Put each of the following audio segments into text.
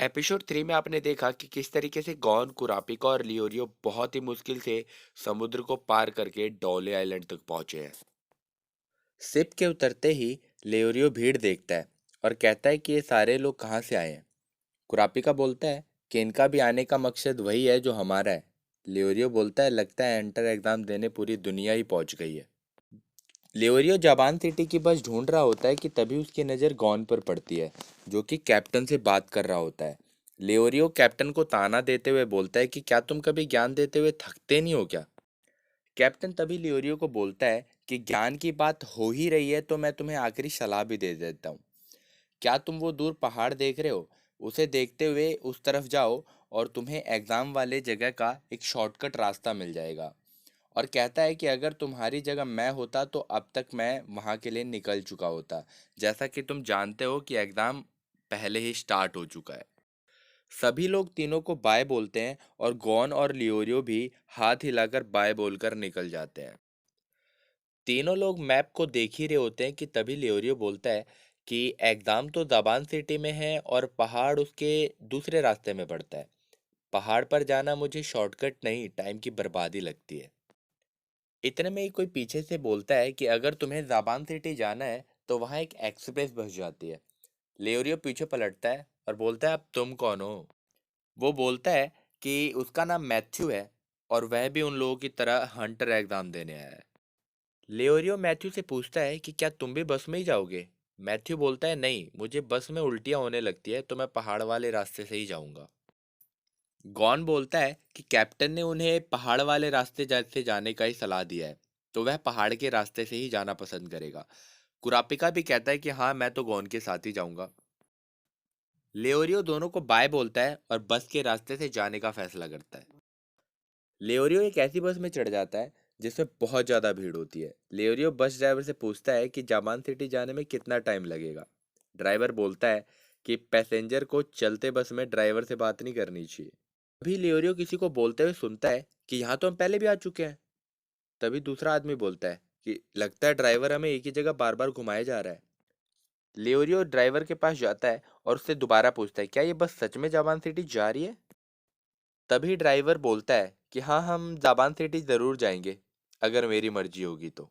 Episode 3 में आपने देखा कि किस तरीके से गॉन, कुरापिका और लियोरियो बहुत ही मुश्किल से समुद्र को पार करके डोले आइलैंड तक पहुंचे हैं। शिप के उतरते ही लियोरियो भीड़ देखता है और कहता है कि ये सारे लोग कहाँ से आए हैं। कुरापिका बोलता है कि इनका भी आने का मकसद वही है जो हमारा है। लियोरियो बोलता है लगता है एंटर एग्जाम देने पूरी दुनिया ही पहुंच गई है। लियोरियो जापान सिटी की बस ढूंढ रहा होता है कि तभी उसकी नज़र गॉन पर पड़ती है, जो कि कैप्टन से बात कर रहा होता है। लियोरियो कैप्टन को ताना देते हुए बोलता है कि क्या तुम कभी ज्ञान देते हुए थकते नहीं हो क्या। कैप्टन तभी लियोरियो को बोलता है कि ज्ञान की बात हो ही रही है तो मैं तुम्हें आखिरी सलाह भी दे देता हूँ। क्या तुम वो दूर पहाड़ देख रहे हो, उसे देखते हुए उस तरफ जाओ और तुम्हें एग्जाम वाले जगह का एक शॉर्टकट रास्ता मिल जाएगा। और कहता है कि अगर तुम्हारी जगह मैं होता तो अब तक मैं वहाँ के लिए निकल चुका होता। जैसा कि तुम जानते हो कि एग्ज़ाम पहले ही स्टार्ट हो चुका है। सभी लोग तीनों को बाय बोलते हैं और गॉन और लियोरियो भी हाथ हिलाकर बाय बोलकर निकल जाते हैं। तीनों लोग मैप को देख ही रहे होते हैं कि तभी लियोरियो बोलता है कि एग्ज़ाम तो दबान सिटी में है और पहाड़ उसके दूसरे रास्ते में पड़ता है। पहाड़ पर जाना मुझे शॉर्टकट नहीं, टाइम की बर्बादी लगती है। इतने में ही कोई पीछे से बोलता है कि अगर तुम्हें जापान सिटी जाना है तो वहाँ एक एक्सप्रेस बस जाती है। लेओरियो पीछे पलटता है और बोलता है अब तुम कौन हो। वो बोलता है कि उसका नाम मैथ्यू है और वह भी उन लोगों की तरह हंटर एग्जाम देने आया है। लेओरियो मैथ्यू से पूछता है कि क्या तुम भी बस में ही जाओगे। मैथ्यू बोलता है नहीं, मुझे बस में उल्टियाँ होने लगती है तो मैं पहाड़ वाले रास्ते से ही जाऊंगा। गॉन बोलता है कि कैप्टन ने उन्हें पहाड़ वाले रास्ते से जाने का ही सलाह दिया है, तो वह पहाड़ के रास्ते से ही जाना पसंद करेगा। कुरापिका भी कहता है कि हाँ, मैं तो गॉन के साथ ही जाऊंगा। लेओरियो दोनों को बाय बोलता है और बस के रास्ते से जाने का फैसला करता है। लेओरियो एक ऐसी बस में चढ़ जाता है जिसमें बहुत ज़्यादा भीड़ होती है। लेओरियो बस ड्राइवर से पूछता है कि जापान सिटी जाने में कितना टाइम लगेगा। ड्राइवर बोलता है कि पैसेंजर को चलते बस में ड्राइवर से बात नहीं करनी चाहिए। तभी लियोरियो किसी को बोलते हुए सुनता है कि यहाँ तो हम पहले भी आ चुके हैं। तभी दूसरा आदमी बोलता है कि लगता है ड्राइवर हमें एक ही जगह बार बार घुमाया जा रहा है। लियोरियो ड्राइवर के पास जाता है और उससे दोबारा पूछता है क्या ये बस सच में जापान सिटी जा रही है। तभी ड्राइवर बोलता है कि हाँ, हम जापान सिटी ज़रूर जाएंगे अगर मेरी मर्जी होगी तो।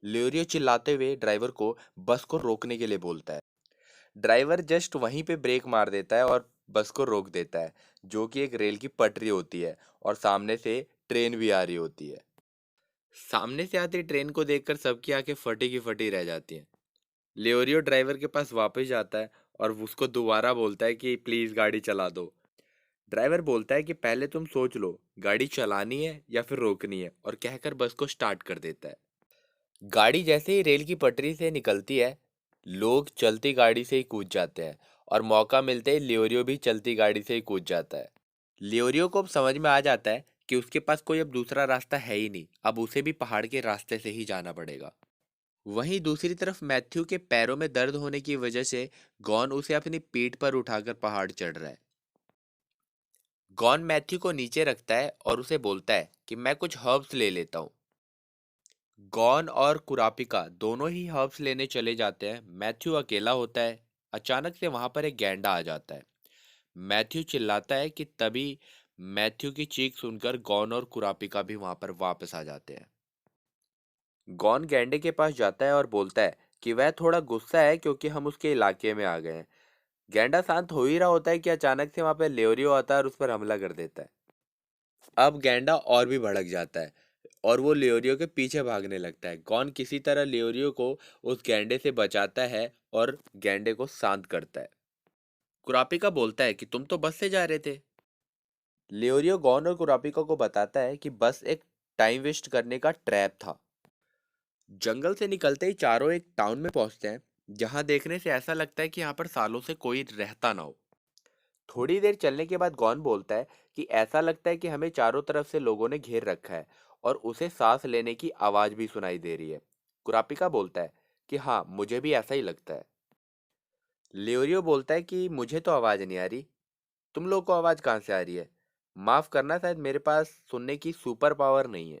लियोरियो चिल्लाते हुए ड्राइवर को बस को रोकने के लिए बोलता है। ड्राइवर जस्ट वहीं पे ब्रेक मार देता है और बस को रोक देता है, जो कि एक रेल की पटरी होती है और सामने से ट्रेन भी आ रही होती है। सामने से आती ट्रेन को देखकर सबकी आंखें फटी की फटी रह जाती हैं। लियोरियो ड्राइवर के पास वापस जाता है और उसको दोबारा बोलता है कि प्लीज़ गाड़ी चला दो। ड्राइवर बोलता है कि पहले तुम सोच लो गाड़ी चलानी है या फिर रोकनी है, और कहकर बस को स्टार्ट कर देता है। गाड़ी जैसे ही रेल की पटरी से निकलती है, लोग चलती गाड़ी से ही कूद जाते हैं और मौका मिलते ही लियोरियो भी चलती गाड़ी से ही कूद जाता है। लियोरियो को अब समझ में आ जाता है कि उसके पास कोई अब दूसरा रास्ता है ही नहीं, अब उसे भी पहाड़ के रास्ते से ही जाना पड़ेगा। वहीं दूसरी तरफ मैथ्यू के पैरों में दर्द होने की वजह से गॉन उसे अपनी पीठ पर उठाकर पहाड़ चढ़ रहा है। गॉन मैथ्यू को नीचे रखता है और उसे बोलता है कि मैं कुछ हर्ब्स ले लेता हूँ। गॉन और कुरापिका दोनों ही हर्ब्स लेने चले जाते हैं। मैथ्यू अकेला होता है। अचानक से वहां पर एक गैंडा आ जाता है। मैथ्यू चिल्लाता है कि तभी मैथ्यू की चीख सुनकर गॉन और कुरापिका भी वहां पर वापस आ जाते हैं। गॉन गैंडे के पास जाता है और बोलता है कि वह थोड़ा गुस्सा है क्योंकि हम उसके इलाके में आ गए हैं। गैंडा शांत हो ही रहा होता है कि अचानक से वहां पर लेओरियो आता है और उस पर हमला कर देता है। अब गैंडा और भी भड़क जाता है और वो लियोरियो के पीछे भागने लगता है। गॉन किसी तरह लियोरियो को उस गैंडे से बचाता है और गैंडे को शांत करता है। कुरापिका बोलता है कि तुम तो बस से जा रहे थे। लियोरियो गॉन और कुरापिका को बताता है कि बस एक टाइम वेस्ट करने का ट्रैप था। जंगल से निकलते ही चारों एक टाउन में पहुंचते हैं, जहां देखने से ऐसा लगता है कि यहाँ पर सालों से कोई रहता ना हो। थोड़ी देर चलने के बाद गॉन बोलता है कि ऐसा लगता है कि हमें चारों तरफ से लोगों ने घेर रखा है और उसे सांस लेने की आवाज भी सुनाई दे रही है। कुरापिका बोलता है कि हाँ, मुझे भी ऐसा ही लगता है। लियोरियो बोलता है कि मुझे तो आवाज नहीं आ रही, तुम लोग को आवाज कहाँ से आ रही है। माफ करना, शायद मेरे पास सुनने की सुपर पावर नहीं है।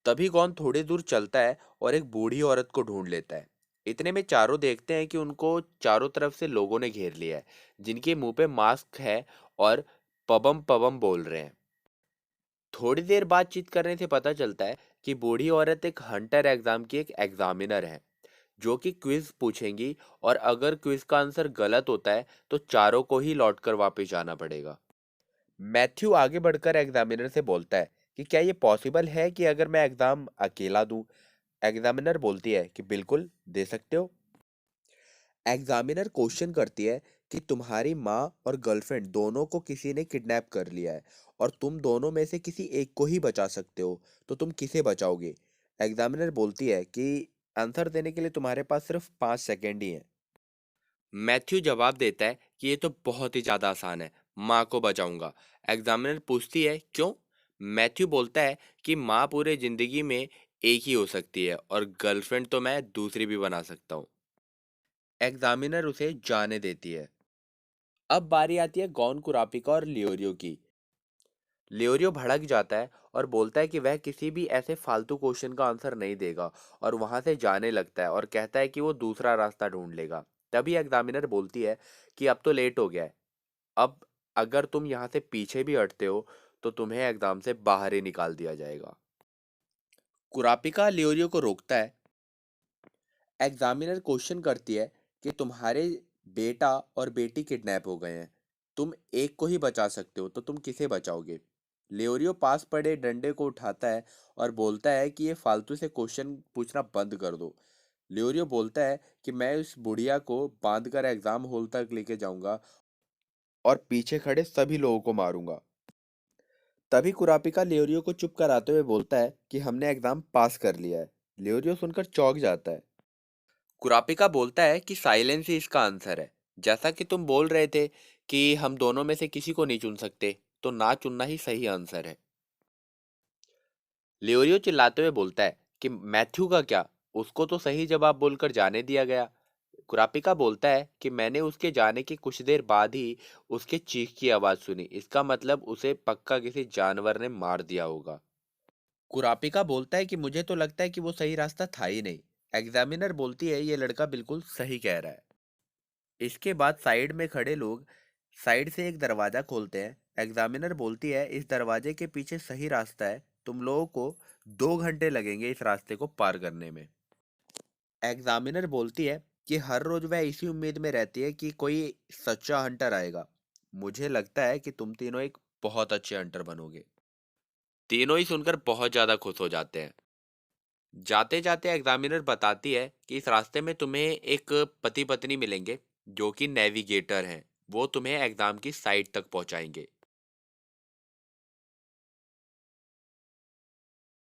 तभी गॉन थोड़ी दूर चलता है और एक बूढ़ी औरत को ढूंढ लेता है। इतने में चारों देखते हैं कि उनको चारों तरफ से लोगों ने घेर लिया है, जिनके मुंह पे मास्क है और पबम पबम बोल रहे हैं। थोड़ी देर बातचीत करने से पता चलता है कि बूढ़ी औरत एक हंटर एग्जाम की एक एग्जामिनर है, जो कि क्विज पूछेंगी, और अगर क्विज का आंसर गलत होता है तो चारों को ही लौटकर वापस जाना पड़ेगा। मैथ्यू आगे बढ़कर एग्जामिनर से बोलता है कि क्या ये पॉसिबल है कि अगर मैं एग्जाम अकेला दूं। एग्जामिनर बोलती है कि बिल्कुल दे सकते हो। एग्जामिनर क्वेश्चन करती है कि तुम्हारी माँ और गर्लफ्रेंड दोनों को किसी ने किडनैप कर लिया है और तुम दोनों में से किसी एक को ही बचा सकते हो, तो तुम किसे बचाओगे। एग्जामिनर बोलती है कि आंसर देने के लिए तुम्हारे पास सिर्फ 5 सेकेंड ही है। मैथ्यू जवाब देता है कि ये तो बहुत ही ज़्यादा आसान है, माँ को बचाऊंगा। एग्जामिनर पूछती है क्यों। मैथ्यू बोलता है कि माँ पूरे ज़िंदगी में एक ही हो सकती है और गर्लफ्रेंड तो मैं दूसरी भी बना सकता हूँ। एग्जामिनर उसे जाने देती है। अब बारी आती है गॉन कुरापिका और लियोरियो की। लियोरियो भड़क जाता है और बोलता है कि वह किसी भी ऐसे फालतू क्वेश्चन का आंसर नहीं देगा, और वहां से जाने लगता है और कहता है कि वो दूसरा रास्ता ढूंढ लेगा। तभी एग्जामिनर बोलती है कि अब तो लेट हो गया है। अब अगर तुम यहाँ से पीछे भी हटते हो तो तुम्हें एग्जाम से बाहर ही निकाल दिया जाएगा। कुरापिका लियोरियो को रोकता है। एग्जामिनर क्वेश्चन करती है कि तुम्हारे बेटा और बेटी किडनैप हो गए हैं, तुम एक को ही बचा सकते हो, तो तुम किसे बचाओगे। लियोरियो पास पड़े डंडे को उठाता है और बोलता है कि ये फालतू से क्वेश्चन पूछना बंद कर दो। लियोरियो बोलता है कि मैं इस बुढ़िया को बांधकर एग्जाम हॉल तक लेके जाऊंगा और पीछे खड़े सभी लोगों को मारूंगा। तभी कुरापिका लियोरियो को चुप कराते हुए बोलता है कि हमने एग्जाम पास कर लिया है। लियोरियो सुनकर चौंक जाता है। कुरापिका बोलता है कि साइलेंस ही इसका आंसर है। जैसा कि तुम बोल रहे थे कि हम दोनों में से किसी को नहीं चुन सकते, तो ना चुनना ही सही आंसर है। लियोरियो चिल्लाते हुए बोलता है कि मैथ्यू का क्या, उसको तो सही जवाब बोलकर जाने दिया गया। कुरापिका बोलता है कि मैंने उसके जाने के कुछ देर बाद ही उसके चीख की आवाज सुनी, इसका मतलब उसे पक्का किसी जानवर ने मार दिया होगा। कुरापिका बोलता है कि मुझे तो लगता है कि वो सही रास्ता था ही नहीं। एग्जामिनर बोलती है ये लड़का बिल्कुल सही कह रहा है। इसके बाद साइड में खड़े लोग साइड से एक दरवाजा खोलते हैं। एग्जामिनर बोलती है इस दरवाजे के पीछे सही रास्ता है, तुम लोगों को 2 घंटे लगेंगे इस रास्ते को पार करने में। एग्जामिनर बोलती है कि हर रोज वह इसी उम्मीद में रहती है कि कोई सच्चा हंटर आएगा। मुझे लगता है कि तुम तीनों एक बहुत अच्छे हंटर बनोगे। तीनों ही सुनकर बहुत ज्यादा खुश हो जाते हैं। जाते जाते एग्जामिनर बताती है कि इस रास्ते में तुम्हें एक पति पत्नी मिलेंगे, जो कि नेविगेटर हैं। वो तुम्हें एग्जाम की साइट तक पहुंचाएंगे।